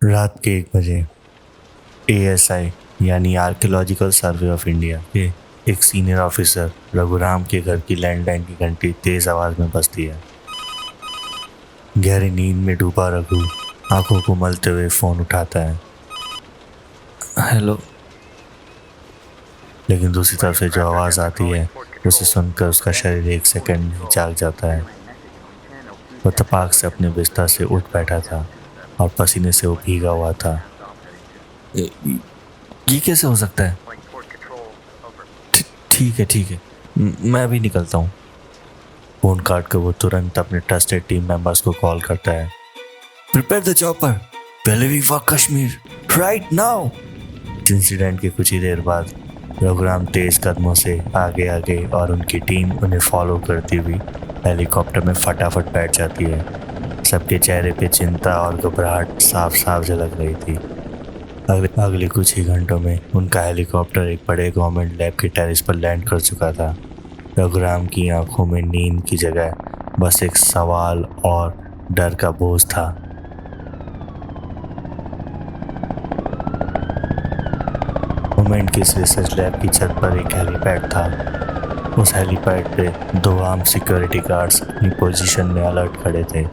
रात के 1 बजे ASI यानी आर्कियोलॉजिकल सर्वे ऑफ इंडिया के एक सीनियर ऑफिसर रघुराम के घर की लैंडलाइन की घंटी तेज आवाज में बजती है। गहरी नींद में डूबा रघु आंखों को मलते हुए फोन उठाता है। हेलो। लेकिन दूसरी तरफ से जो आवाज आती है उसे सुनकर उसका शरीर 1 सेकंड में जाग जाता है। वह तपाक से अपने बिस्तर से उठ बैठा था और पसीने से वो भीगा हुआ था। ये कैसे हो सकता है? ठीक है, मैं अभी निकलता हूँ। फोन काट कर वो तुरंत अपने ट्रस्टेड टीम मेंबर्स को कॉल करता है। प्रिपेयर द चॉपर, पहले we for Kashmir right now. Incident के कुछ ही देर बाद रघुराम तेज कदमों से आगे और उनकी टीम उन्हें फॉलो करती हुई हेलीकॉप्टर में फटाफट बैठ जाती है। सबके चेहरे पे चिंता और घबराहट साफ साफ झलक रही थी। अगले कुछ ही घंटों में उनका हेलीकॉप्टर एक बड़े गवर्नमेंट लैब के टेरेस पर लैंड कर चुका था। रघुराम की आंखों में नींद की जगह बस एक सवाल और डर का बोझ था। गवर्नमेंट की रिसर्च लैब की छत पर एक हेलीपैड था। उस हेलीपैड पे 2 आर्म सिक्योरिटी गार्ड्स अपनी पोजीशन में अलर्ट खड़े थे।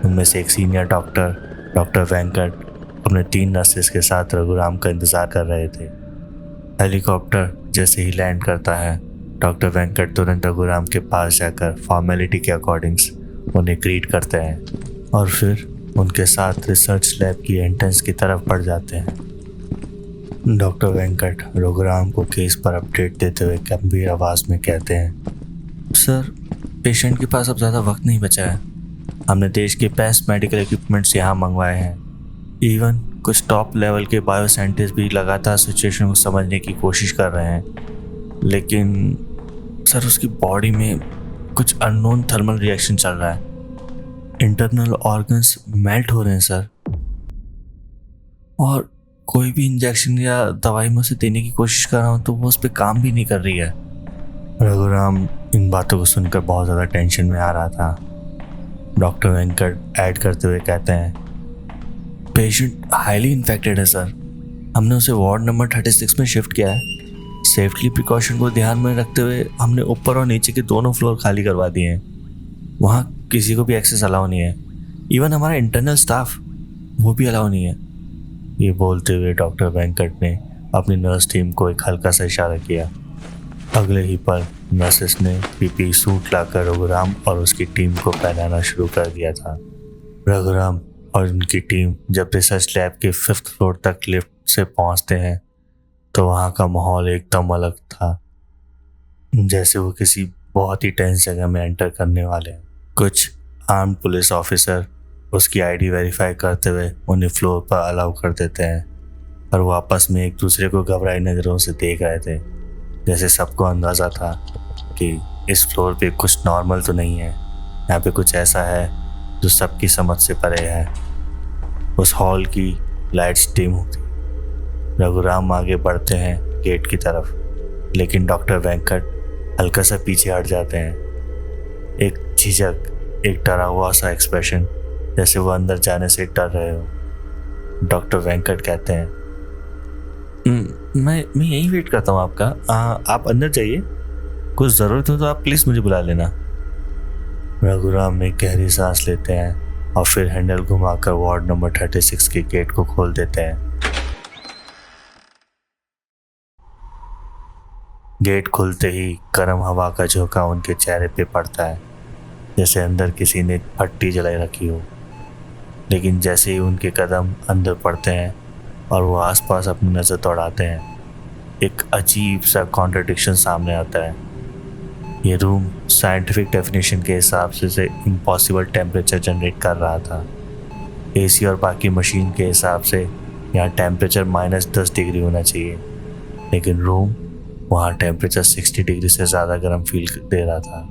उनमें से एक सीनियर डॉक्टर वेंकट अपने 3 नर्सेस के साथ रघुराम का इंतजार कर रहे थे। हेलीकॉप्टर जैसे ही लैंड करता है, डॉक्टर वेंकट तुरंत रघुराम के पास जाकर फॉर्मेलिटी के अकॉर्डिंग्स उन्हें ग्रीट करते हैं और फिर उनके साथ रिसर्च लैब की एंट्रेंस की तरफ बढ़ जाते हैं। डॉक्टर वेंकट रघुराम को केस पर अपडेट देते हुए गंभीर आवाज में कहते हैं, सर, पेशेंट के पास अब ज़्यादा वक्त नहीं बचा है। हमने देश के बेस्ट मेडिकल इक्विपमेंट्स यहाँ मंगवाए हैं। इवन कुछ टॉप लेवल के बायो साइंटिस्ट भी लगातार सिचुएशन को समझने की कोशिश कर रहे हैं, लेकिन सर उसकी बॉडी में कुछ अननोन थर्मल रिएक्शन चल रहा है। इंटरनल ऑर्गन्स मेल्ट हो रहे हैं सर, और कोई भी इंजेक्शन या दवाई मैं उसे देने की कोशिश कर रहा हूँ तो वो उस पर काम भी नहीं कर रही है। रघुराम इन बातों को सुनकर बहुत ज़्यादा टेंशन में आ रहा था। डॉक्टर वेंकट ऐड करते हुए कहते हैं, पेशेंट हाईली इन्फेक्टेड है सर। हमने उसे वार्ड नंबर 36 में शिफ्ट किया है। सेफ्टी प्रिकॉशन को ध्यान में रखते हुए हमने ऊपर और नीचे के दोनों फ्लोर खाली करवा दिए हैं। वहाँ किसी को भी एक्सेस अलाउ नहीं है। इवन हमारा इंटरनल स्टाफ वो भी अलाउ नहीं है। ये बोलते हुए डॉक्टर वेंकट ने अपनी नर्स टीम को एक हल्का सा इशारा किया। अगले ही पल नर्सेस ने पीपी सूट लाकर रघुराम और उसकी टीम को पहनाना शुरू कर दिया था। रघुराम और उनकी टीम जब रिसर्च लैब के 5th फ्लोर तक लिफ्ट से पहुंचते हैं तो वहाँ का माहौल एकदम अलग था, जैसे वो किसी बहुत ही टेंस जगह में एंटर करने वाले हैं। कुछ आर्म्ड पुलिस ऑफिसर उसकी आईडी वेरीफाई करते हुए उन्हें फ्लोर पर अलाउ कर देते हैं और वो आपस में एक दूसरे को घबराई नज़रों से देख रहे थे, जैसे सबको अंदाज़ा था कि इस फ्लोर पे कुछ नॉर्मल तो नहीं है, यहाँ पे कुछ ऐसा है जो सबकी समझ से परे है। उस हॉल की लाइट्स डिम होती। रघुराम आगे बढ़ते हैं गेट की तरफ, लेकिन डॉक्टर वेंकट हल्का सा पीछे हट जाते हैं। एक झिझक, एक डरा हुआ सा एक्सप्रेशन, जैसे वो अंदर जाने से डर रहे हो। डॉक्टर वेंकट कहते हैं, मैं यहीं वेट करता हूँ आपका। आप अंदर जाइए, कुछ ज़रूरत हो तो आप प्लीज़ मुझे बुला लेना। रघुराम एक गहरी सांस लेते हैं और फिर हैंडल घुमाकर वार्ड नंबर 36 के गेट को खोल देते हैं। गेट खुलते ही गर्म हवा का झोंका उनके चेहरे पे पड़ता है, जैसे अंदर किसी ने भट्टी जलाई रखी हो। लेकिन जैसे ही उनके कदम अंदर पड़ते हैं और वो आसपास अपनी नज़र दौड़ाते हैं, एक अजीब सा कॉन्ट्रडिक्शन सामने आता है। ये रूम साइंटिफिक डेफिनेशन के हिसाब से इम्पॉसिबल टेम्परेचर जनरेट कर रहा था। एसी और बाकी मशीन के हिसाब से यहाँ टेम्परेचर -10 डिग्री होना चाहिए, लेकिन रूम वहाँ टेम्परेचर 60 डिग्री से ज़्यादा गर्म फील दे रहा था।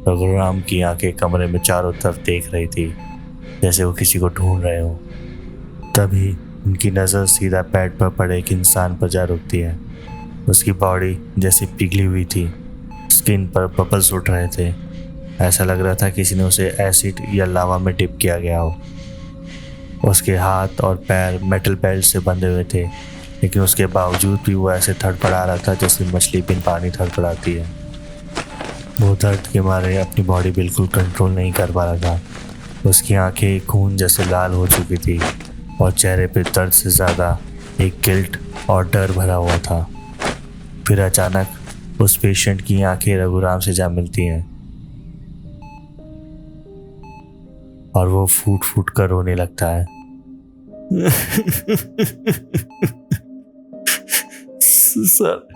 रघुराम की आंखें कमरे में चारों तरफ देख रही थी, जैसे वो किसी को ढूंढ रहे हो। तभी उनकी नज़र सीधा बेड पर पड़े एक इंसान पर जा रुकती है। उसकी बॉडी जैसे पिघली हुई थी, स्किन पर बबल्स उठ रहे थे। ऐसा लग रहा था किसी ने उसे एसिड या लावा में डिप किया गया हो। उसके हाथ और पैर मेटल बेल्ट से बंधे हुए थे, लेकिन उसके बावजूद भी वो ऐसे थड़थड़ा रहा था जैसे मछली बिन पानी थड़थड़ाती है। वो दर्द के मारे अपनी बॉडी बिल्कुल कंट्रोल नहीं कर पा रहा था। उसकी आंखें खून जैसे लाल हो चुकी थी और चेहरे पे दर्द से ज़्यादा एक गिल्ट और डर भरा हुआ था। फिर अचानक उस पेशेंट की आंखें रघुराम से जा मिलती हैं और वो फूट फूट कर रोने लगता है। सर,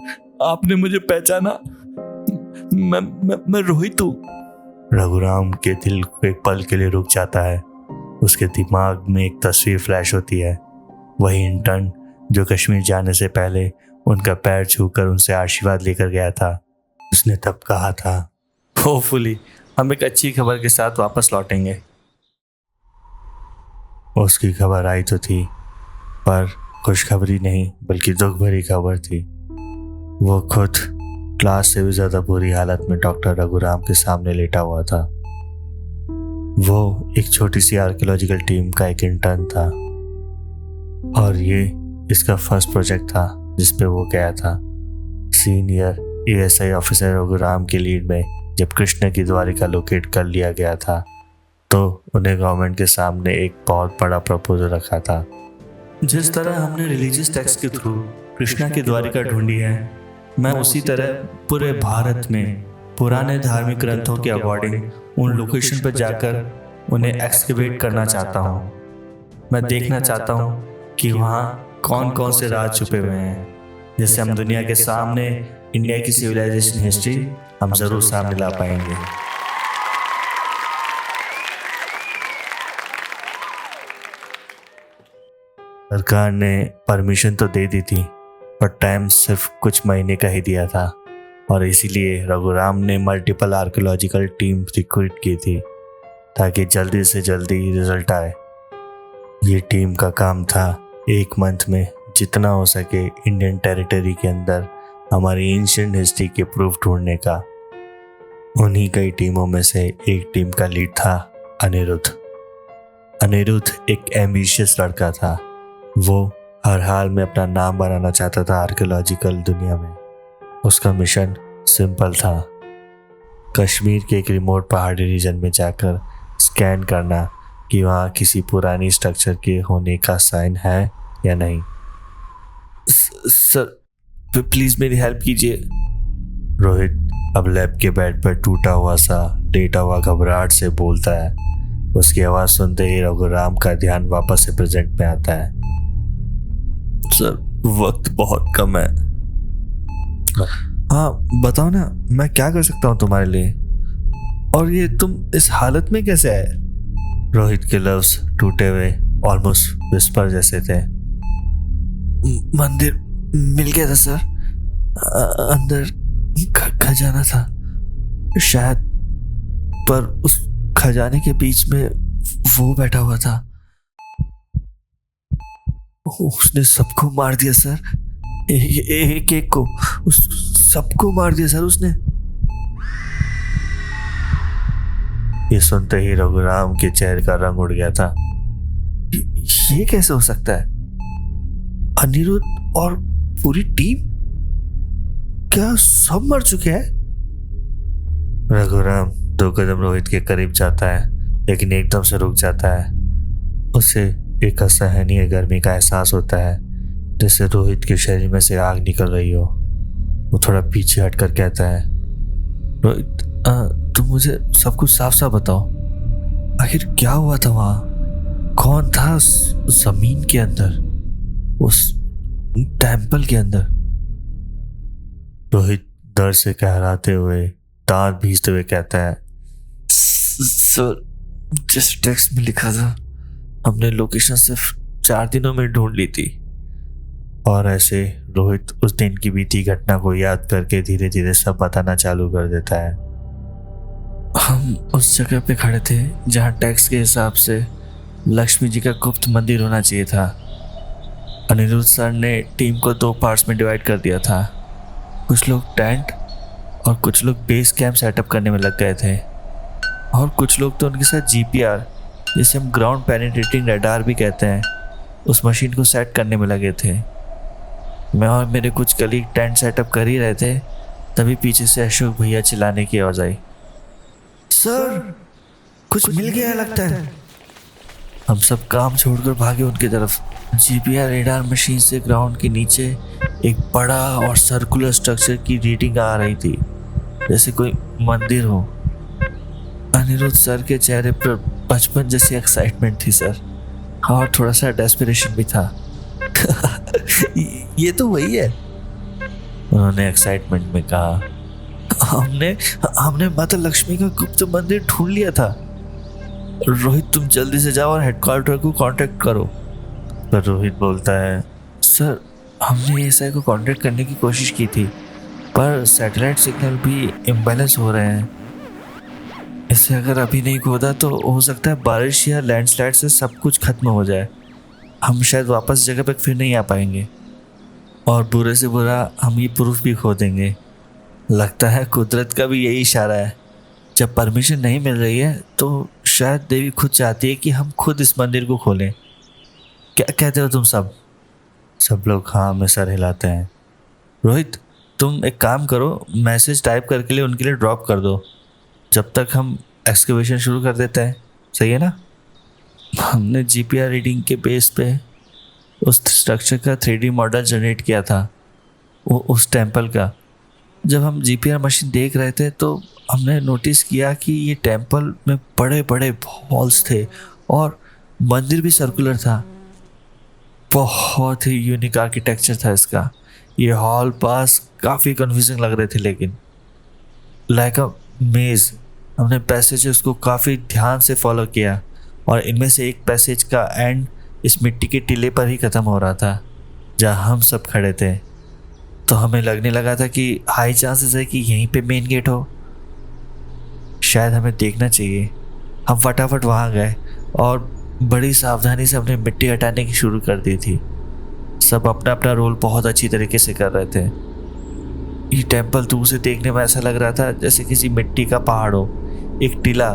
आपने मुझे पहचाना? मैं रोहित हूँ। रघुराम के दिल एक पल के लिए रुक जाता है। उसके दिमाग में एक तस्वीर फ्लैश होती है। वही इंटर्न जो कश्मीर जाने से पहले उनका पैर छूकर उनसे आशीर्वाद लेकर गया था। उसने तब कहा था, होपफुली हम एक अच्छी खबर के साथ वापस लौटेंगे। उसकी खबर आई तो थी, पर खुशखबरी नहीं बल्कि दुख भरी खबर थी। वो खुद क्लास से भी ज़्यादा बुरी हालत में डॉक्टर रघुराम के सामने लेटा हुआ था। वो एक छोटी सी आर्कियोलॉजिकल टीम का एक इंटर्न था और ये इसका फर्स्ट प्रोजेक्ट था जिस पे वो गया था। सीनियर एएसआई ऑफिसर रघुराम की लीड में जब कृष्ण की द्वारिका लोकेट कर लिया गया था तो उन्हें गवर्नमेंट के सामने एक बहुत बड़ा प्रपोजल रखा था। जिस तरह हमने रिलीजियस टेक्स्ट के थ्रू कृष्णा की द्वारिका ढूंढी है, मैं उसी तरह पूरे भारत में पुराने धार्मिक ग्रंथों के अकॉर्डिंग उन लोकेशन पर जाकर उन्हें एक्सकेवेट करना चाहता हूँ। मैं देखना चाहता हूँ कि वहाँ कौन कौन से राज छुपे हुए हैं, जिससे हम दुनिया के सामने इंडिया की सिविलाइजेशन हिस्ट्री हम जरूर सामने ला पाएंगे। सरकार ने परमिशन तो दे दी थी, पर टाइम सिर्फ कुछ महीने का ही दिया था और इसीलिए रघुराम ने मल्टीपल आर्कियोलॉजिकल टीम रिक्रूट की थी ताकि जल्दी से जल्दी रिजल्ट आए। ये टीम का काम था 1 मंथ में जितना हो सके इंडियन टेरिटरी के अंदर हमारी एंशिएंट हिस्ट्री के प्रूफ ढूंढने का। उन्हीं कई टीमों में से एक टीम का लीड था अनिरुद्ध। अनिरुद्ध एक एम्बिशियस लड़का था। वो हर हाल में अपना नाम बनाना चाहता था आर्कियोलॉजिकल दुनिया में। उसका मिशन सिंपल था, कश्मीर के एक रिमोट पहाड़ी रीजन में जाकर स्कैन करना कि वहाँ किसी पुरानी स्ट्रक्चर के होने का साइन है या नहीं। सर, प्लीज मेरी हेल्प कीजिए। रोहित अब लैब के बेड पर टूटा हुआ सा लेटा हुआ घबराहट से बोलता है। उसकी आवाज़ सुनते ही रघुराम का ध्यान वापस से प्रेजेंट में आता है। सर, वक्त बहुत कम है। हाँ, बताओ ना, मैं क्या कर सकता हूँ तुम्हारे लिए? और ये तुम इस हालत में कैसे आए? रोहित के लफ्ज टूटे हुए ऑलमोस्ट विस्पर जैसे थे। मंदिर मिल गया था सर, अंदर खजाना था शायद, पर उस खजाने के बीच में वो बैठा हुआ था। उसने सबको मार दिया सर, एक एक को, उस सबको मार दिया सर उसने। ये सुनते ही रघुराम के चेहरे का रंग उड़ गया था। ये कैसे हो सकता है? अनिरुद्ध और पूरी टीम, क्या सब मर चुके हैं? रघुराम 2 कदम रोहित के करीब जाता है, लेकिन एकदम से रुक जाता है। उसे एक असहनीय गर्मी का एहसास होता है, जैसे रोहित के शरीर में से आग निकल रही हो। वो थोड़ा पीछे हटकर कहता है, रोहित, तुम मुझे सब कुछ साफ साफ बताओ। आखिर क्या हुआ था वहाँ? कौन था उस जमीन के अंदर, उस टेम्पल के अंदर? रोहित डर से कहराते हुए, दांत भींचते हुए कहता है, सर, जिस टेक्स्ट में लिखा था हमने लोकेशन सिर्फ 4 दिनों में ढूंढ ली थी। और ऐसे रोहित उस दिन की बीती घटना को याद करके धीरे धीरे सब बताना चालू कर देता है। हम उस जगह पे खड़े थे जहाँ टेक्स्ट के हिसाब से लक्ष्मी जी का गुप्त मंदिर होना चाहिए था। अनिरुद्ध सर ने टीम को 2 पार्ट्स में डिवाइड कर दिया था। कुछ लोग टेंट और कुछ लोग बेस कैंप सेटअप करने में लग गए थे, और कुछ लोग तो उनके साथ जीपीआर, जिसे हम ग्राउंड पेनिट्रेटिंग रडार भी कहते हैं, उस मशीन को सेट करने में लगे थे। मैं और मेरे कुछ कलीग टेंट सेटअप कर ही रहे थे, तभी पीछे से अशोक भैया चिल्लाने की आवाज आई, सर कुछ मिल गया लगता है। हम सब काम छोड़कर भागे उनकी तरफ। जीपीआर रेडार मशीन से ग्राउंड के नीचे एक बड़ा और सर्कुलर स्ट्रक्चर की रीडिंग आ रही थी, जैसे कोई मंदिर हो। अनिरुद्ध सर के चेहरे पर बचपन जैसी एक्साइटमेंट थी सर, और थोड़ा सा डेस्परेशन भी था। ये तो वही है, उन्होंने एक्साइटमेंट में कहा। हमने माता लक्ष्मी का गुप्त मंदिर ढूंढ लिया था। रोहित तुम जल्दी से जाओ और हेडक्वार्टर को कांटेक्ट करो। पर रोहित बोलता है, सर हमने एएसआई को कांटेक्ट करने की कोशिश की थी, पर सैटेलाइट सिग्नल भी इम्बैलेंस हो रहे हैं। इसे अगर अभी नहीं खोदा तो हो सकता है बारिश या लैंडस्लाइड से सब कुछ खत्म हो जाए। हम शायद वापस जगह पर फिर नहीं आ पाएंगे, और बुरे से बुरा हम ये प्रूफ भी खो देंगे। लगता है कुदरत का भी यही इशारा है। जब परमिशन नहीं मिल रही है तो शायद देवी खुद चाहती है कि हम खुद इस मंदिर को खोलें। क्या कहते हो तुम सब? सब लोग हाँ में सर हिलाते हैं। रोहित तुम एक काम करो, मैसेज टाइप करके लिए उनके लिए ड्रॉप कर दो, जब तक हम एक्सकवेशन शुरू कर देते हैं। सही है ना? हमने जीपीआर रीडिंग के बेस पे उस स्ट्रक्चर का 3D मॉडल जनरेट किया था, वो उस टेम्पल का। जब हम जीपीआर मशीन देख रहे थे तो हमने नोटिस किया कि ये टेम्पल में बड़े बड़े हॉल्स थे और मंदिर भी सर्कुलर था। बहुत ही यूनिक आर्किटेक्चर था इसका। ये हॉल पास काफ़ी कन्फ्यूजिंग लग रहे थे, लेकिन लाइक अ मेज। हमने पैसेजेस को काफ़ी ध्यान से फॉलो किया, और इनमें से एक पैसेज का एंड इस मिट्टी के टीले पर ही ख़त्म हो रहा था जहाँ हम सब खड़े थे। तो हमें लगने लगा था कि हाई चांसेस है कि यहीं पे मेन गेट हो। शायद हमें देखना चाहिए। हम फटाफट वहाँ गए और बड़ी सावधानी से हमने मिट्टी हटाने की शुरू कर दी थी। सब अपना अपना रोल बहुत अच्छी तरीके से कर रहे थे। ये टेम्पल दूर से देखने में ऐसा लग रहा था जैसे किसी मिट्टी का पहाड़ हो, एक टीला,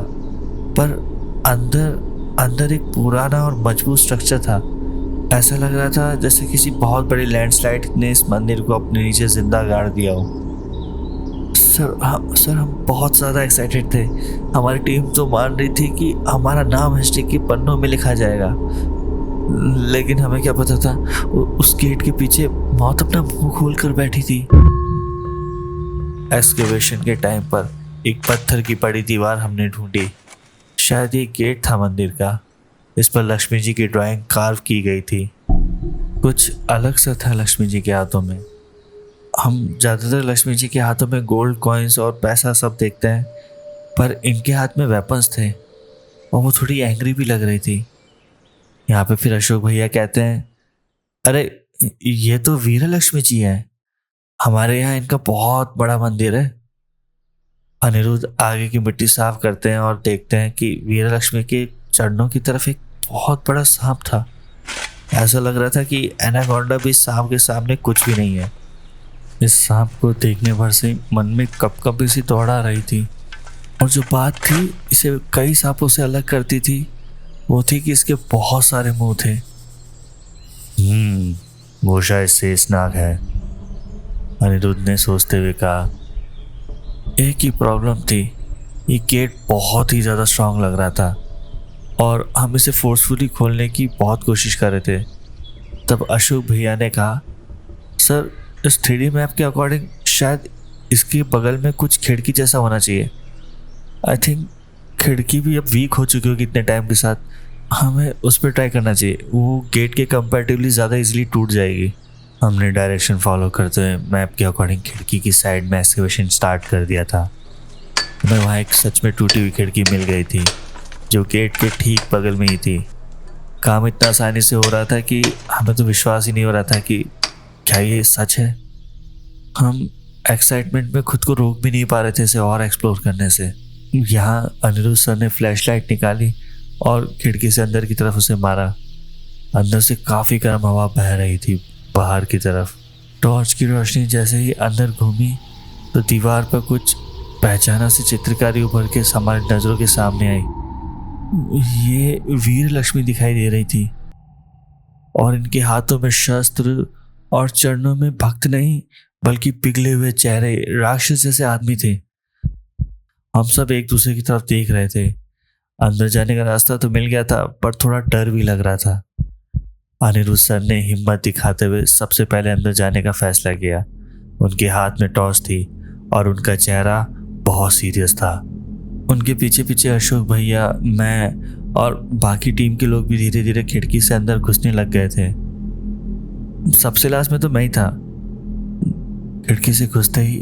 पर अंदर एक पुराना और मजबूत स्ट्रक्चर था। ऐसा लग रहा था जैसे किसी बहुत बड़ी लैंडस्लाइड ने इस मंदिर को अपने नीचे जिंदा गाड़ दिया हो। सर हम बहुत ज़्यादा एक्साइटेड थे। हमारी टीम तो मान रही थी कि हमारा नाम हिस्ट्री के पन्नों में लिखा जाएगा, लेकिन हमें क्या पता था उस गेट के पीछे मौत अपना मुंह खोल कर बैठी थी। एक्सकेवेशन के टाइम पर एक पत्थर की पड़ी दीवार हमने ढूंढी। शायद ये गेट था मंदिर का। इस पर लक्ष्मी जी की ड्राइंग कार्व की गई थी। कुछ अलग सा था लक्ष्मी जी के हाथों में। हम ज़्यादातर लक्ष्मी जी के हाथों में गोल्ड कॉइन्स और पैसा सब देखते हैं, पर इनके हाथ में वेपन्स थे और वो थोड़ी एंग्री भी लग रही थी। यहाँ पे फिर अशोक भैया कहते हैं, अरे ये तो वीर लक्ष्मी जी हैं, हमारे यहाँ इनका बहुत बड़ा मंदिर है। अनिरुद्ध आगे की मिट्टी साफ करते हैं और देखते हैं कि वीर लक्ष्मी के चरणों की तरफ एक बहुत बड़ा सांप था। ऐसा लग रहा था कि एनाकोंडा भी सांप के सामने कुछ भी नहीं है। इस सांप को देखने भर से मन में कपकपी सी दौड़ा रही थी, और जो बात थी इसे कई सांपों से अलग करती थी वो थी कि इसके बहुत सारे मुंह थे। वो शायद शेषनाग है, अनिरुद्ध ने सोचते हुए कहा। एक ही प्रॉब्लम थी, ये गेट बहुत ही ज़्यादा स्ट्रांग लग रहा था और हम इसे फोर्सफुली खोलने की बहुत कोशिश कर रहे थे। तब अशोक भैया ने कहा, सर इस 3D मैप के अकॉर्डिंग शायद इसके बगल में कुछ खिड़की जैसा होना चाहिए। आई थिंक खिड़की भी अब वीक हो चुकी होगी इतने टाइम के साथ, हमें उस पर ट्राई करना चाहिए। वो गेट के कंपैरेटिवली ज़्यादा इजीली टूट जाएगी। हमने डायरेक्शन फॉलो करते हुए मैप के अकॉर्डिंग खिड़की की साइड में एक्सकेवेशन स्टार्ट कर दिया था। हमें वहाँ एक सच में टूटी हुई खिड़की मिल गई थी जो गेट के ठीक बगल में ही थी। काम इतना आसानी से हो रहा था कि हमें तो विश्वास ही नहीं हो रहा था कि क्या ये सच है। हम एक्साइटमेंट में खुद को रोक भी नहीं पा रहे थे इसे और एक्सप्लोर करने से। यहाँ अनिरुद्ध सर ने फ्लैशलाइट निकाली और खिड़की से अंदर की तरफ उसे मारा। अंदर से काफ़ी गर्म हवा बह रही थी बाहर की तरफ। टॉर्च की रोशनी जैसे ही अंदर घूमी तो दीवार पर कुछ पहचाना सी चित्रकारी उभर के हमारी नजरों के सामने आई। ये वीर लक्ष्मी दिखाई दे रही थी और इनके हाथों में शस्त्र और चरणों में भक्त नहीं बल्कि पिघले हुए चेहरे राक्षस जैसे आदमी थे। हम सब एक दूसरे की तरफ देख रहे थे। अंदर जाने का रास्ता तो मिल गया था पर थोड़ा डर भी लग रहा था। अनिरुद्ध सर ने हिम्मत दिखाते हुए सबसे पहले अंदर जाने का फैसला किया। उनके हाथ में टॉर्च थी और उनका चेहरा बहुत सीरियस था। उनके पीछे पीछे अशोक भैया, मैं और बाकी टीम के लोग भी धीरे धीरे खिड़की से अंदर घुसने लग गए थे। सबसे लास्ट में तो मैं ही था। खिड़की से घुसते ही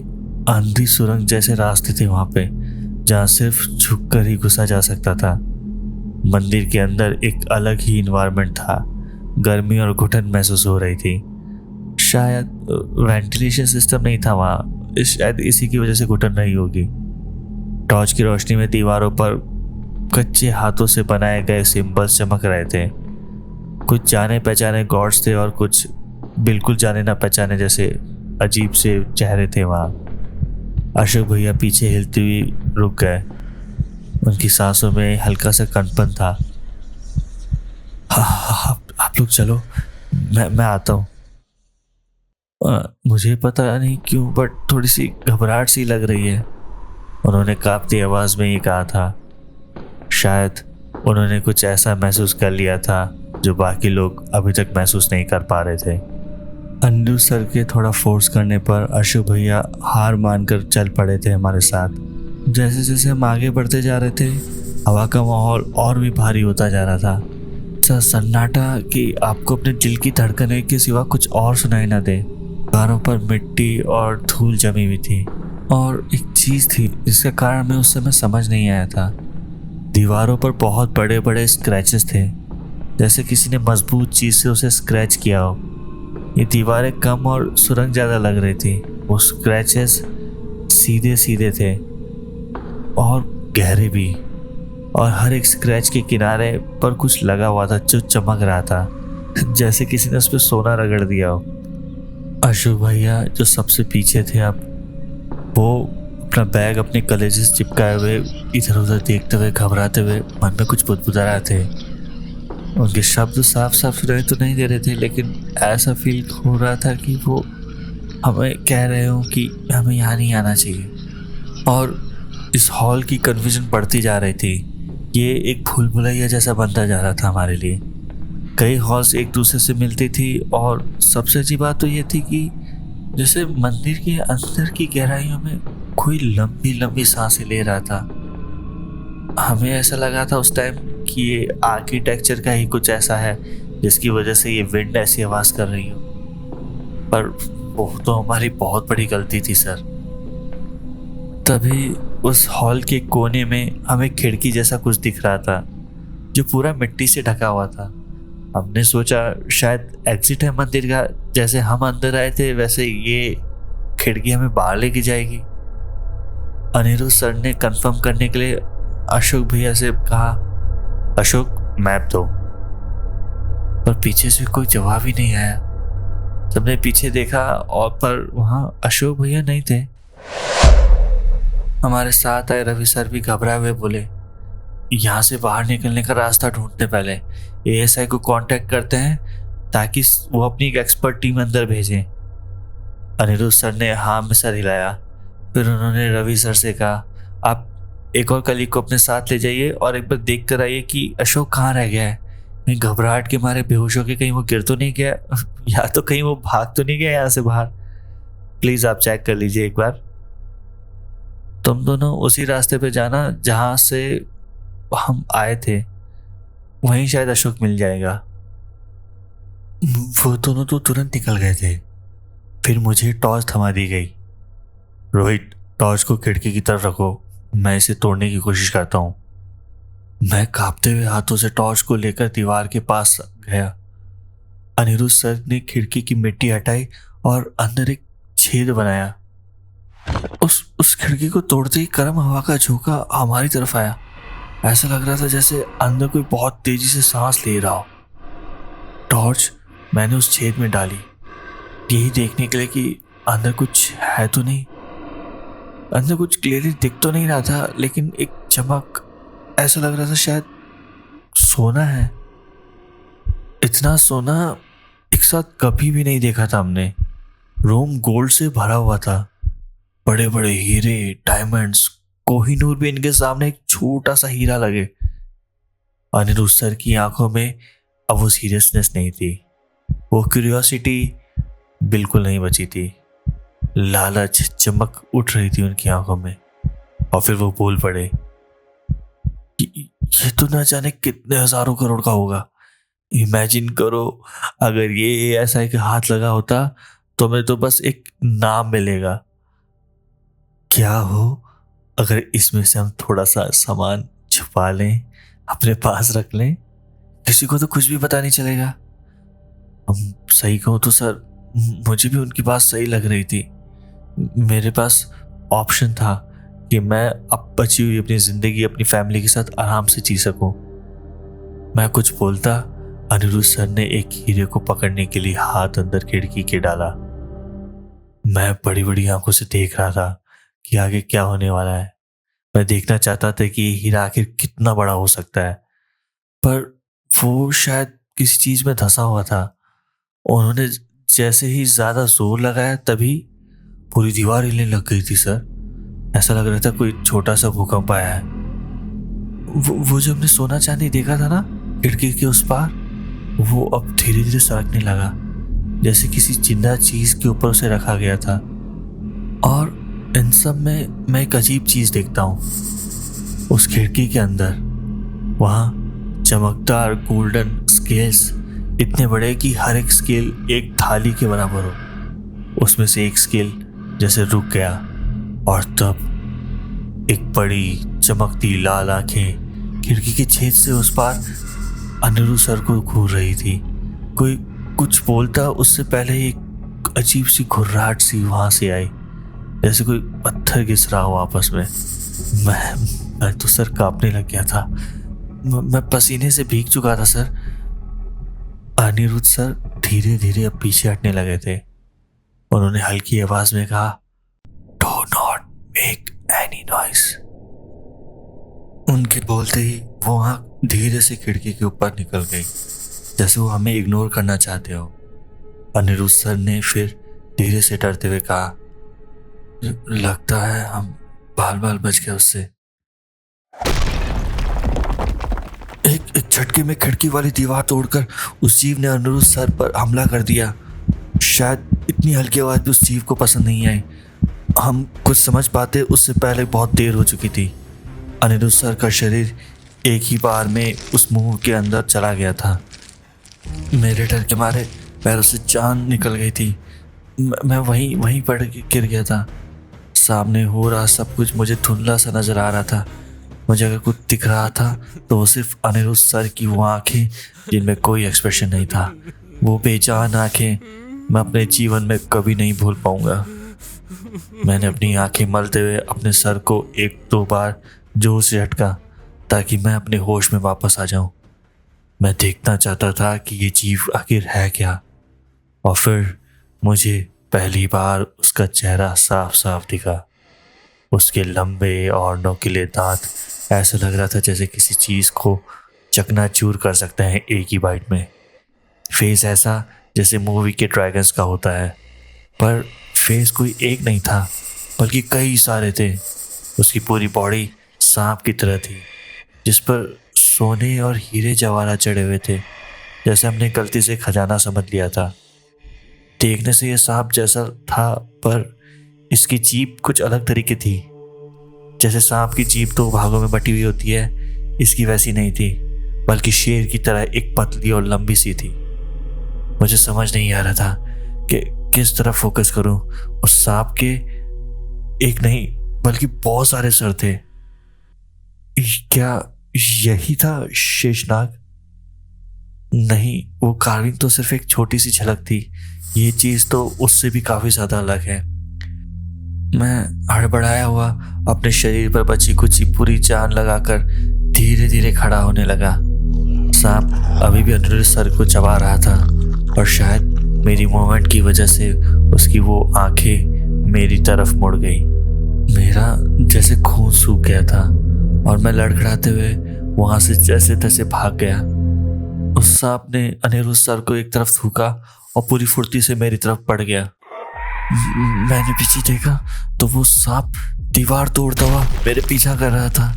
अंधी सुरंग जैसे रास्ते थे वहां पे, जहाँ सिर्फ झुक कर ही घुसा जा सकता था। मंदिर के अंदर एक अलग ही इन्वायरमेंट था। गर्मी और घुटन महसूस हो रही थी। शायद वेंटिलेशन सिस्टम नहीं था वहाँ, शायद इसी की वजह से घुटन रही होगी। टॉर्च की रोशनी में दीवारों पर कच्चे हाथों से बनाए गए सिंबल्स चमक रहे थे। कुछ जाने पहचाने गॉड्स थे और कुछ बिल्कुल जाने ना पहचाने जैसे अजीब से चेहरे थे वहाँ। अशोक भैया पीछे हिलते हुए रुक गए। उनकी सांसों में हल्का सा कंपन था। आप लोग चलो, मैं आता हूँ। मुझे पता नहीं क्यों बट थोड़ी सी घबराहट सी लग रही है, उन्होंने कांपती आवाज में ये कहा था। शायद उन्होंने कुछ ऐसा महसूस कर लिया था जो बाकी लोग अभी तक महसूस नहीं कर पा रहे थे। अनिरुद्ध सर के थोड़ा फोर्स करने पर अशोक भैया हार मानकर चल पड़े थे हमारे साथ। जैसे जैसे हम आगे बढ़ते जा रहे थे हवा का माहौल और भी भारी होता जा रहा था। सन्नाटा कि आपको अपने दिल की धड़कने के सिवा कुछ और सुनाई ना दे। कारों पर मिट्टी और धूल जमी हुई थी और एक चीज थी जिसका कारण मैं उस समय समझ नहीं आया था। दीवारों पर बहुत बड़े बड़े स्क्रैचेस थे, जैसे किसी ने मजबूत चीज से उसे स्क्रैच किया हो। ये दीवारें कम और सुरंग ज्यादा लग रही थी। वो स्क्रैचेस सीधे सीधे थे और गहरे भी, और हर एक स्क्रैच के किनारे पर कुछ लगा हुआ था जो चमक रहा था, जैसे किसी ने उस पर सोना रगड़ दिया हो। अशोक भैया जो सबसे पीछे थे, अब वो अपना बैग अपने कलेजे से चिपकाए हुए इधर उधर देखते हुए घबराते हुए मन में कुछ बुदबुदा रहे थे। उनके शब्द साफ साफ सुनाई तो नहीं दे रहे थे, लेकिन ऐसा फील हो रहा था कि वो हमें कह रहे हो कि हमें यहाँ नहीं आना चाहिए। और इस हॉल की कन्फ्यूजन बढ़ती जा रही थी। ये एक भूल भुलैया जैसा बनता जा रहा था हमारे लिए। कई हॉल्स एक दूसरे से मिलती थी और सबसे अच्छी बात तो ये थी कि जैसे मंदिर के अंदर की गहराइयों में कोई लंबी लंबी सांसें ले रहा था। हमें ऐसा लगा था उस टाइम कि ये आर्किटेक्चर का ही कुछ ऐसा है जिसकी वजह से ये विंड ऐसी आवाज कर रही हो, पर वो तो हमारी बहुत बड़ी गलती थी सर। तभी उस हॉल के कोने में हमें खिड़की जैसा कुछ दिख रहा था जो पूरा मिट्टी से ढका हुआ था। हमने सोचा शायद एग्जिट है मंदिर का। जैसे हम अंदर आए थे वैसे ये खिड़की हमें बाहर लेके जाएगी। अनिरुद्ध सर ने कंफर्म करने के लिए अशोक भैया से कहा, अशोक मैप दो। पर पीछे से कोई जवाब ही नहीं आया। सबने पीछे देखा और पर वहां अशोक भैया नहीं थे। हमारे साथ आए रवि सर भी घबराए हुए बोले, यहाँ से बाहर निकलने का रास्ता ढूंढते पहले एएसआई को कांटेक्ट करते हैं ताकि वो अपनी एक एक्सपर्ट टीम अंदर भेजें। अनिरुद्ध सर ने हाँ में सर हिलाया। फिर उन्होंने रवि सर से कहा, आप एक और कलीग को अपने साथ ले जाइए और एक बार देख कर आइए कि अशोक कहाँ रह गया है। कहीं घबराहट के मारे बेहोश होकर कहीं वो गिर तो नहीं गया, या तो कहीं वो भाग तो नहीं गया यहाँ से बाहर। प्लीज आप चेक कर लीजिए एक बार। तुम दोनों उसी रास्ते पे जाना जहां से हम आए थे, वहीं शायद अशोक मिल जाएगा। वो दोनों तो तुरंत निकल गए थे। फिर मुझे टॉर्च थमा दी गई। रोहित, टॉर्च को खिड़की की तरफ रखो, मैं इसे तोड़ने की कोशिश करता हूँ। मैं कांपते हुए हाथों से टॉर्च को लेकर दीवार के पास गया। अनिरुद्ध सर ने खिड़की की मिट्टी हटाई और अंदर एक छेद बनाया। उस खिड़की को तोड़ते ही गर्म हवा का झोंका हमारी तरफ आया। ऐसा लग रहा था जैसे अंदर कोई बहुत तेजी से सांस ले रहा हो। टॉर्च मैंने उस छेद में डाली यही देखने के लिए कि अंदर कुछ है तो नहीं। अंदर कुछ क्लियरली दिख तो नहीं रहा था, लेकिन एक चमक, ऐसा लग रहा था शायद सोना है। इतना सोना एक साथ कभी भी नहीं देखा था हमने। रूम गोल्ड से भरा हुआ था, बड़े बड़े हीरे, डायमंड्स, कोहिनूर भी इनके सामने एक छोटा सा हीरा लगे। अनिरुद्ध सर की आंखों में अब वो सीरियसनेस नहीं थी, वो क्यूरियोसिटी बिल्कुल नहीं बची थी। लालच, चमक उठ रही थी उनकी आंखों में। और फिर वो बोल पड़े, ये तो ना जाने कितने हजारों करोड़ का होगा। इमेजिन करो, अगर ये ऐसा एक हाथ लगा होता तो मैं तो बस एक नाम मिलेगा। क्या हो अगर इसमें से हम थोड़ा सा सामान छुपा लें, अपने पास रख लें, किसी को तो कुछ भी पता नहीं चलेगा। हम सही कहूँ तो सर, मुझे भी उनकी बात सही लग रही थी। मेरे पास ऑप्शन था कि मैं अब बची हुई अपनी जिंदगी अपनी फैमिली के साथ आराम से जी सकूं। मैं कुछ बोलता, अनिरुद्ध सर ने एक हीरे को पकड़ने के लिए हाथ अंदर खिड़की के डाला। मैं बड़ी बड़ी आंखों से देख रहा था कि आगे क्या होने वाला है। मैं देखना चाहता था कि ये हीरा आखिर कितना बड़ा हो सकता है, पर वो शायद किसी चीज में धंसा हुआ था। उन्होंने जैसे ही ज्यादा जोर लगाया तभी पूरी दीवार हिलने लग गई थी सर। ऐसा लग रहा था कोई छोटा सा भूकंप आया है। वो जो हमने सोना चांदी देखा था ना खिड़की के उस पार, वो अब धीरे धीरे सरकने लगा, जैसे किसी जिंदा चीज के ऊपर उसे रखा गया था। और इन सब में मैं एक अजीब चीज देखता हूँ। उस खिड़की के अंदर वहाँ चमकदार गोल्डन स्केल्स, इतने बड़े कि हर एक स्केल एक थाली के बराबर हो। उसमें से एक स्केल जैसे रुक गया और तब एक बड़ी चमकती लाल आंखें खिड़की के छेद से उस पार अनिरुद्ध सर को घूर रही थी। कोई कुछ बोलता उससे पहले एक अजीब सी घुर्राहट सी वहां से आई, जैसे कोई पत्थर घिस रहा हो आपस में। मैं तो सर कांपने लग गया था। मैं पसीने से भीग चुका था सर। अनिरुद्ध सर धीरे धीरे अब पीछे हटने लगे थे। उन्होंने हल्की आवाज में कहा, do not make any noise. उनके बोलते ही वो आंख धीरे से खिड़की के ऊपर निकल गई, जैसे वो हमें इग्नोर करना चाहते हो। अनिरुद्ध सर ने फिर धीरे से डरते हुए कहा, लगता है हम बाल बाल बच गए उससे। एक झटके में खिड़की वाली दीवार तोड़कर उस जीव ने अनिरुद्ध सर पर हमला कर दिया। शायद इतनी हल्की आवाज भी उस जीव को पसंद नहीं आई। हम कुछ समझ पाते उससे पहले बहुत देर हो चुकी थी। अनिरुद्ध सर का शरीर एक ही बार में उस मुंह के अंदर चला गया था। मेरे डर के मारे पैरों से जान निकल गई थी। मैं वहीं पड़ गिर गया था। सामने हो रहा सब कुछ मुझे धुंधला सा नजर आ रहा था। मुझे अगर कुछ दिख रहा था तो वो सिर्फ अनिरुद्ध सर की वो आंखें जिनमें कोई एक्सप्रेशन नहीं था। वो बेजान आंखें मैं अपने जीवन में कभी नहीं भूल पाऊंगा। मैंने अपनी आंखें मलते हुए अपने सर को एक दो बार जोर से झटका ताकि मैं अपने होश में वापस आ जाऊं। मैं देखना चाहता था कि ये जीव आखिर है क्या। और फिर मुझे पहली बार उसका चेहरा साफ साफ दिखा। उसके लंबे और नोकीले दांत ऐसा लग रहा था जैसे किसी चीज को चकनाचूर कर सकते हैं एक ही बाइट में। फेस ऐसा जैसे मूवी के ड्रैगन्स का होता है, पर फेस कोई एक नहीं था बल्कि कई सारे थे। उसकी पूरी बॉडी सांप की तरह थी, जिस पर सोने और हीरे जवाहरात चढ़े हुए थे, जैसे हमने गलती से खजाना समझ लिया था। देखने से यह सांप जैसा था, पर इसकी जीभ कुछ अलग तरीके थी। जैसे सांप की जीभ दो भागों में बटी हुई होती है, इसकी वैसी नहीं थी, बल्कि शेर की तरह एक पतली और लंबी सी थी। मुझे समझ नहीं आ रहा था कि किस तरह फोकस करूं। उस सांप के एक नहीं बल्कि बहुत सारे सर थे। क्या यही था शेषनाग? नहीं, वो कार्विंग तो सिर्फ एक छोटी सी झलक थी। ये चीज तो उससे भी काफी ज्यादा अलग है। मैं हड़बड़ाया हुआ अपने शरीर पर बची कुची पूरी जान लगाकर धीरे धीरे खड़ा होने लगा। सांप अभी भी अनिरुद्ध सर को चबा रहा था और शायद मेरी मूवमेंट की वजह से उसकी वो आंखें मेरी तरफ मुड़ गई। मेरा जैसे खून सूख गया था और मैं लड़खड़ाते हुए वहां से जैसे तैसे भाग गया। उस सांप ने अनिरुद्ध सर को एक तरफ थूका और पूरी फुर्ती से मेरी तरफ पड़ गया। मैंने पीछे देखा तो वो सांप दीवार तोड़ता हुआ मेरे पीछा कर रहा था।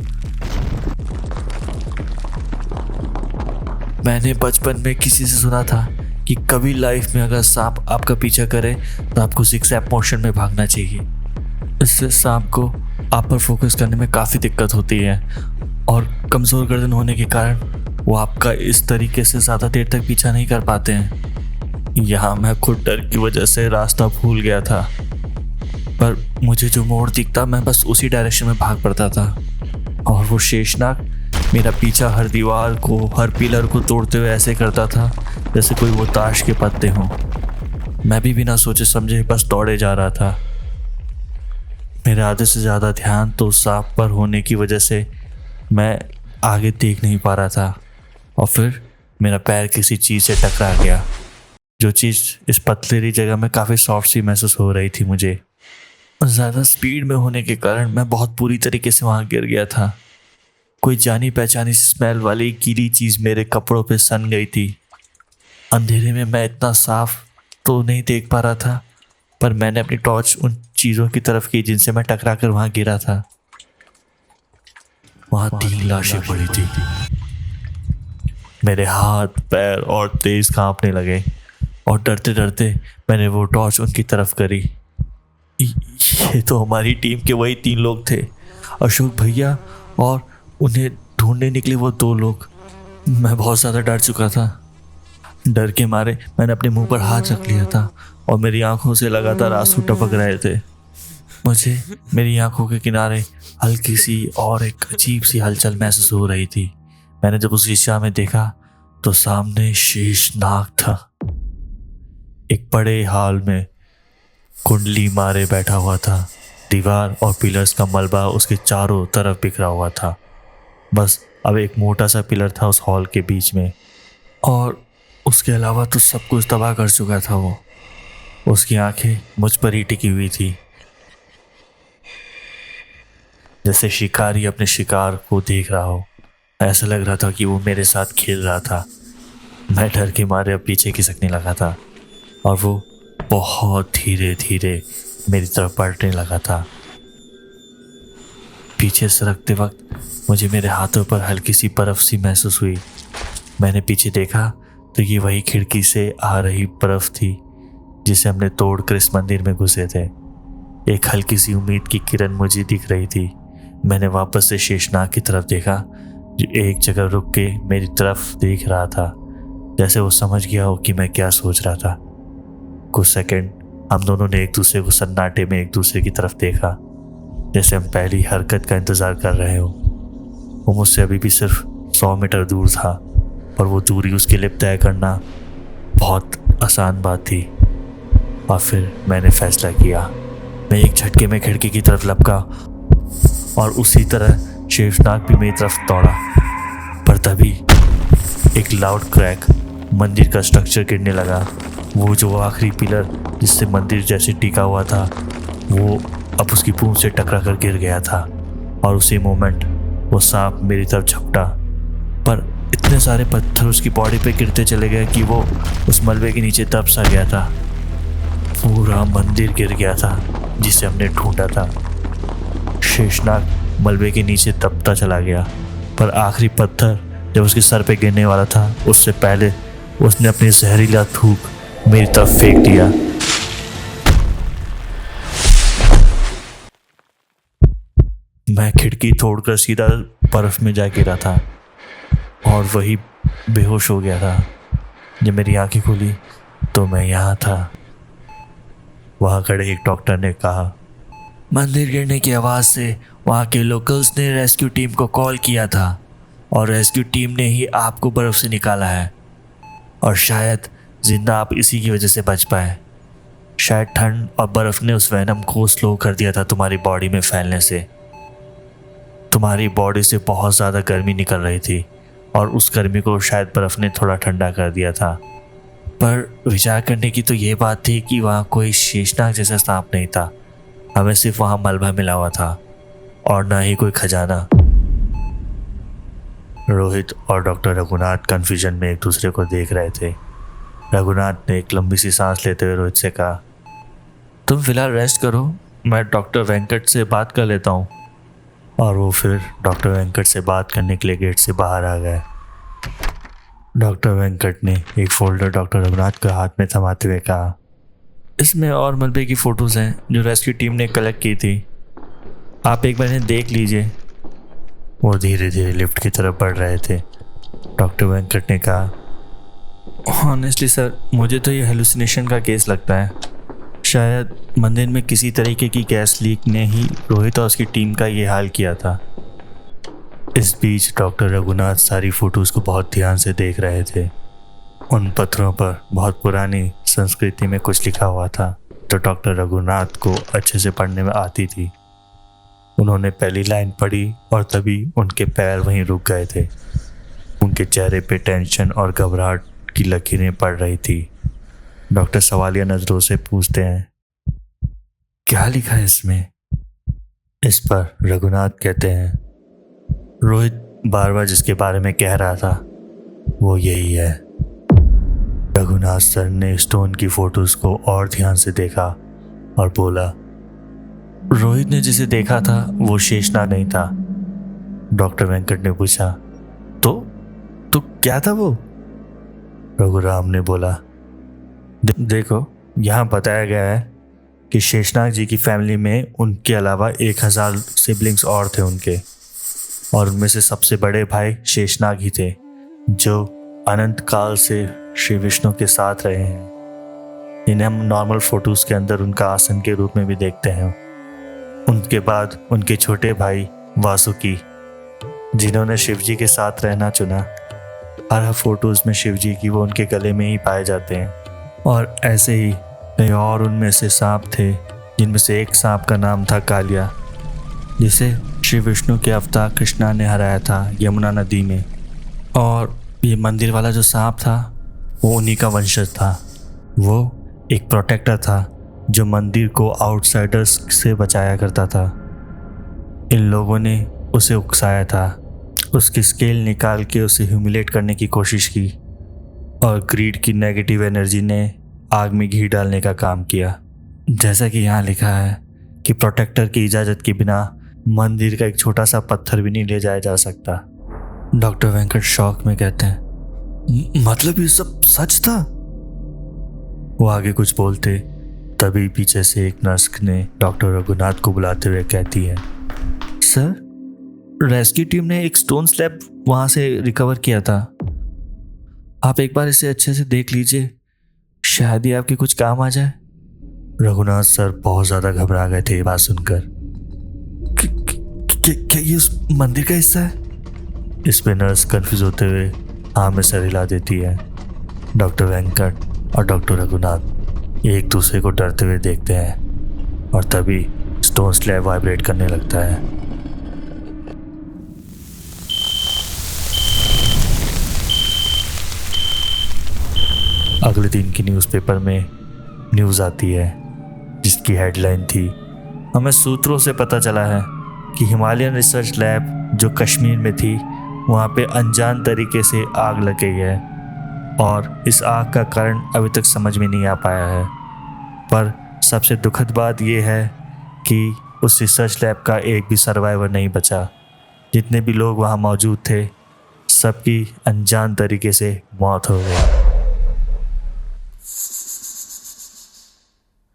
मैंने बचपन में किसी से सुना था कि कभी लाइफ में अगर सांप आपका पीछा करे तो आपको ज़िगज़ैग मोशन में भागना चाहिए। इससे सांप को आप पर फोकस करने में काफ़ी दिक्कत होती है और कमज़ोर गर्दन होने के कारण वो आपका इस तरीके से ज़्यादा देर तक पीछा नहीं कर पाते हैं। यहाँ मैं खुद डर की वजह से रास्ता भूल गया था, पर मुझे जो मोड़ दिखता मैं बस उसी डायरेक्शन में भाग पड़ता था और वो शेषनाग मेरा पीछा हर दीवार को, हर पिलर को तोड़ते हुए ऐसे करता था जैसे कोई वो ताश के पत्ते हों। मैं भी बिना सोचे समझे बस दौड़े जा रहा था। मेरे आधे से ज़्यादा ध्यान तो सांप पर होने की वजह से मैं आगे देख नहीं पा रहा था और फिर मेरा पैर किसी चीज़ से टकरा गया, जो चीज़ इस पथरीली जगह में काफ़ी सॉफ्ट सी महसूस हो रही थी मुझे। ज़्यादा स्पीड में होने के कारण मैं बहुत बुरी तरीके से वहाँ गिर गया था। कोई जानी पहचानी स्मेल वाली गीली चीज़ मेरे कपड़ों पे सन गई थी। अंधेरे में मैं इतना साफ तो नहीं देख पा रहा था, पर मैंने अपनी टॉर्च उन चीज़ों की तरफ की जिनसे मैं टकरा कर वहाँ गिरा था। वहाँ 3 लाशें पड़ी थी। मेरे हाथ, पैर और तेज कांपने लगे और डरते डरते मैंने वो टॉर्च उनकी तरफ करी। ये तो हमारी टीम के वही 3 लोग थे, अशोक भैया और उन्हें ढूंढने निकले वो 2 लोग। मैं बहुत ज़्यादा डर चुका था। डर के मारे मैंने अपने मुंह पर हाथ रख लिया था और मेरी आंखों से लगातार आंसू टपक रहे थे। मुझे मेरी आंखों के किनारे हल्की सी और एक अजीब सी हलचल महसूस हो रही थी। मैंने जब उस दिशा में देखा तो सामने शेषनाग था, एक बड़े हॉल में कुंडली मारे बैठा हुआ था। दीवार और पिलर्स का मलबा उसके चारों तरफ बिखरा हुआ था। बस अब एक मोटा सा पिलर था उस हॉल के बीच में और उसके अलावा तो सब कुछ तबाह कर चुका था वो। उसकी आंखें मुझ पर ही टिकी हुई थी, जैसे शिकारी अपने शिकार को देख रहा हो। ऐसा लग रहा था कि वो मेरे साथ खेल रहा था। मैं डर के मारे अब पीछे खिसकने लगा था और वो बहुत धीरे धीरे मेरी तरफ बढ़ने लगा था। पीछे सरकते वक्त मुझे मेरे हाथों पर हल्की सी बर्फ सी महसूस हुई। मैंने पीछे देखा तो ये वही खिड़की से आ रही बर्फ थी जिसे हमने तोड़कर इस मंदिर में घुसे थे। एक हल्की सी उम्मीद की किरण मुझे दिख रही थी। मैंने वापस से शेषनाग की तरफ देखा, जो एक जगह रुक के मेरी तरफ देख रहा था, जैसे वो समझ गया हो कि मैं क्या सोच रहा था। कुछ सेकंड हम दोनों ने एक दूसरे को सन्नाटे में एक दूसरे की तरफ देखा, जैसे हम पहली हरकत का इंतज़ार कर रहे हो। वो मुझसे अभी भी सिर्फ 100 मीटर दूर था, पर वो दूरी उसके लिए तय करना बहुत आसान बात थी। और फिर मैंने फैसला किया। मैं एक झटके में खिड़की की तरफ लपका और उसी तरह शेषनाग भी मेरी तरफ दौड़ा। पर तभी एक लाउड क्रैक, मंदिर का स्ट्रक्चर गिरने लगा। वो जो आखिरी पिलर जिससे मंदिर जैसे टिका हुआ था, वो अब उसकी पूंछ से टकरा कर गिर गया था और उसी मोमेंट वो सांप मेरी तरफ झपटा। पर इतने सारे पत्थर उसकी बॉडी पे गिरते चले गए कि वो उस मलबे के नीचे दब सा गया था। पूरा मंदिर गिर गया था जिसे हमने ढूंढा था। शेषनाग मलबे के नीचे दबता चला गया, पर आखिरी पत्थर जब उसके सर पे गिरने वाला था उससे पहले उसने अपनी जहरीला थूक मेरी तरफ फेंक दिया। मैं खिड़की तोड़कर सीधा बर्फ में जा गिरा था और वही बेहोश हो गया था। जब मेरी आंखें खुली तो मैं यहाँ था। वहाँ खड़े एक डॉक्टर ने कहा, मंदिर गिरने की आवाज़ से वहाँ के लोकल्स ने रेस्क्यू टीम को कॉल किया था और रेस्क्यू टीम ने ही आपको बर्फ़ से निकाला है और शायद जिंदा आप इसी की वजह से बच पाए। शायद ठंड और बर्फ़ ने उस वैनम को स्लो कर दिया था तुम्हारी बॉडी में फैलने से। तुम्हारी बॉडी से बहुत ज़्यादा गर्मी निकल रही थी और उस गर्मी को शायद बर्फ़ ने थोड़ा ठंडा कर दिया था। पर विचार करने की तो ये बात थी कि वहाँ कोई शेषनाग जैसा सांप नहीं था, हमें सिर्फ वहाँ मलबा मिला हुआ था और ना ही कोई खजाना। रोहित और डॉक्टर रघुनाथ कन्फ्यूजन में एक दूसरे को देख रहे थे। रघुनाथ ने एक लंबी सी सांस लेते हुए रोहित से कहा, तुम फिलहाल रेस्ट करो, मैं डॉक्टर वेंकट से बात कर लेता हूँ। और वो फिर डॉक्टर वेंकट से बात करने के लिए गेट से बाहर आ गए। डॉक्टर वेंकट ने एक फोल्डर डॉक्टर रघुनाथ के हाथ में थमाते हुए कहा, इसमें और मलबे की फ़ोटोज़ हैं जो रेस्क्यू टीम ने कलेक्ट की थी, आप एक बार इन्हें देख लीजिए। वो धीरे धीरे लिफ्ट की तरफ बढ़ रहे थे। डॉक्टर वेंकट ने कहा, ऑनेस्टली सर, मुझे तो ये हेलुसिनेशन का केस लगता है। शायद मंदिर में किसी तरीके की गैस लीक ने ही रोहित और उसकी टीम का ये हाल किया था। इस बीच डॉक्टर रघुनाथ सारी फ़ोटोज़ को बहुत ध्यान से देख रहे थे। उन पत्थरों पर बहुत पुरानी संस्कृति में कुछ लिखा हुआ था तो डॉक्टर रघुनाथ को अच्छे से पढ़ने में आती थी। उन्होंने पहली लाइन पढ़ी और तभी उनके पैर वहीं रुक गए थे। उनके चेहरे पे टेंशन और घबराहट की लकीरें पड़ रही थी। डॉक्टर सवालिया नज़रों से पूछते हैं, क्या लिखा है इसमें? इस पर रघुनाथ कहते हैं, रोहित बार बार जिसके बारे में कह रहा था वो यही है। रघुनाथ सर ने स्टोन की फोटोज को और ध्यान से देखा और बोला, रोहित ने जिसे देखा था वो शेषनाग नहीं था। डॉक्टर वेंकट ने पूछा, तो क्या था वो? रघुराम ने बोला, देखो, यहाँ बताया गया है कि शेषनाग जी की फैमिली में उनके अलावा 1000 सिबलिंग्स और थे उनके, और उनमें से सबसे बड़े भाई शेषनाग ही थे जो अनंत काल से श्री विष्णु के साथ रहे हैं। इन्हें हम नॉर्मल फोटोज के अंदर उनका आसन के रूप में भी देखते हैं। उनके बाद उनके छोटे भाई वासुकी, जिन्होंने शिवजी के साथ रहना चुना। हर फोटोज में शिवजी की वो उनके गले में ही पाए जाते हैं। और ऐसे ही कई और उनमें से सांप थे, जिनमें से एक सांप का नाम था कालिया, जिसे श्री विष्णु के अवतार कृष्णा ने हराया था यमुना नदी में। और ये मंदिर वाला जो सांप था वो उन्हीं का वंशज था। वो एक प्रोटेक्टर था जो मंदिर को आउटसाइडर्स से बचाया करता था। इन लोगों ने उसे उकसाया था, उसकी स्केल निकाल के उसे ह्यूमिलेट करने की कोशिश की, और ग्रीड की नेगेटिव एनर्जी ने आग में घी डालने का काम किया। जैसा कि यहाँ लिखा है कि प्रोटेक्टर की इजाज़त के बिना मंदिर का एक छोटा सा पत्थर भी नहीं ले जाया जा सकता। डॉक्टर वेंकट शॉक में कहते हैं, मतलब ये सब सच था? वो आगे कुछ बोलते तभी पीछे से एक नर्स ने डॉक्टर रघुनाथ को बुलाते हुए कहती है, सर, रेस्क्यू टीम ने एक स्टोन स्लैब वहाँ से रिकवर किया था, आप एक बार इसे अच्छे से देख लीजिए, शायद ही आपके कुछ काम आ जाए। रघुनाथ सर बहुत ज़्यादा घबरा गए थे ये बात सुनकर। क्या ये उस मंदिर का हिस्सा है? इस पे नर्स कंफ्यूज होते हुए हाँ में सर हिला देती है। डॉक्टर वेंकट और डॉक्टर रघुनाथ एक दूसरे को डरते हुए देखते हैं और तभी स्टोन स्लैब वाइब्रेट करने लगता है। अगले दिन की न्यूज़पेपर में न्यूज़ आती है जिसकी हेडलाइन थी, हमें सूत्रों से पता चला है कि हिमालयन रिसर्च लैब जो कश्मीर में थी वहाँ पे अनजान तरीके से आग लग गई है और इस आग का कारण अभी तक समझ में नहीं आ पाया है। पर सबसे दुखद बात यह है कि उस रिसर्च लैब का एक भी सर्वाइवर नहीं बचा। जितने भी लोग वहाँ मौजूद थे सबकी अनजान तरीके से मौत हो गई।